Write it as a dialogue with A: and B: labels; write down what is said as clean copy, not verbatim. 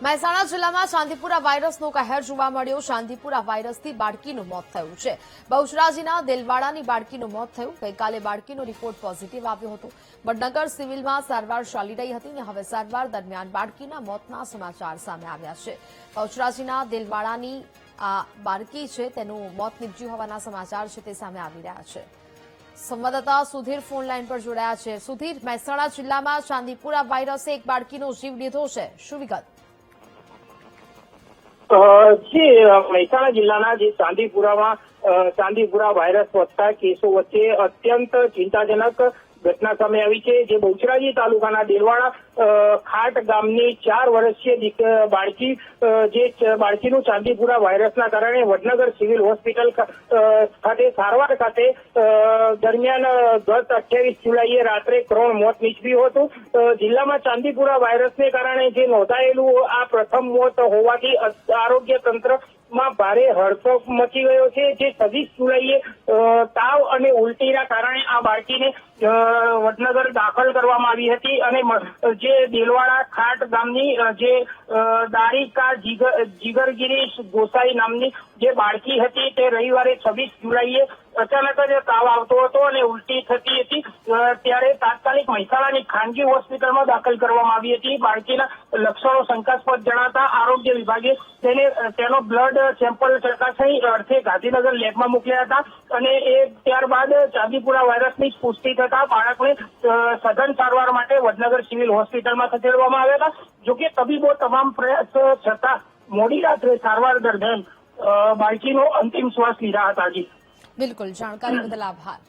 A: મહેસાણા જિલ્લામાં ચાંદીપુરા વાયરસનો કહેર જોવા મળ્યો। ચાંદીપુરા વાયરસથી બાળકીનું મોત થયું છે। બહુચરાજીના દેલવાડાની બાળકીનું મોત થયું। ગઈકાલે બાળકીનો રિપોર્ટ પોઝિટિવ આવ્યો હતો। વડનગર સિવિલમાં સારવાર ચાલી રહી હતી અને હવે સારવાર દરમિયાન બાળકીના મોતના સમાચાર સામે આવ્યા છે। બહુચરાજીના દેલવાડાની આ બાળકી છે તેનું મોત નીપજ્યું હોવાના સમાચાર છે તે સામે આવી રહ્યા છે। સંવાદદાતા સુધીર ફોન લાઈન પર જોડાયા છે। સુધીર, મહેસાણા જિલ્લામાં ચાંદીપુરા વાયરસે એક બાળકીનો જીવ લીધો છે, શું વિગત?
B: મહેસાણા જિલ્લાના જે ચાંદીપુરા વાયરસ વધતા કેસો વચ્ચે અત્યંત ચિંતાજનક ઘટના સામે આવી છે। જે બહુચરાજી તાલુકાના દેલવાડા ખાટ ગામની 4 વર્ષીય બાળકી બાળકીનું ચાંદીપુરા વાયરસના કારણે વડનગર સિવિલ હોસ્પિટલ ખાતે સારવાર ખાતે દરમિયાન ગત 28 જુલાઈએ રાત્રે કરુણ મોત નીપજ્યું હતું। જિલ્લામાં ચાંદીપુરા વાયરસને કારણે જે નોંધાયેલું આ પ્રથમ મોત હોવાથી આરોગ્ય તંત્રમાં ભારે હડકંપ મચી ગયો છે। જે 26 જુલાઈએ તાવ અને ઉલટીના કારણે આ બાળકીને વડનગર દાખલ કરવામાં આવી હતી અને જે દેલવાડા ખાટ ગામની જે દારિકા જીગરગીરી ગોસાઈ નામની જે બાળકી હતી તે રવિવારે 26 જુલાઈએ અચાનક જ તાવ આવતો હતો અને ઉલટી થતી હતી। ત્યારે તાત્કાલિક મહેસાણાની ખાનગી હોસ્પિટલમાં દાખલ કરવામાં આવી હતી। બાળકીના લક્ષણો શંકાસ્પદ જણાતા આરોગ્ય વિભાગે તેનો બ્લડ સેમ્પલ ચકાસણી અર્થે ગાંધીનગર લેબમાં મોકલ્યા હતા અને ત્યારબાદ ચાંદીપુરા વાયરસની પુષ્ટિ થતા બાળકને સઘન સારવાર માટે વડનગર સિવિલ હોસ્પિટલમાં ખસેડવામાં આવ્યા હતા। જોકે તબીબો તમામ પ્રયાસ છતાં મોડી રાત્રે સારવાર દરમિયાન બાળકીનો અંતિમ શ્વાસ લીધા હતા।
A: બિલકુલ, જાણકારી બદલ આભાર।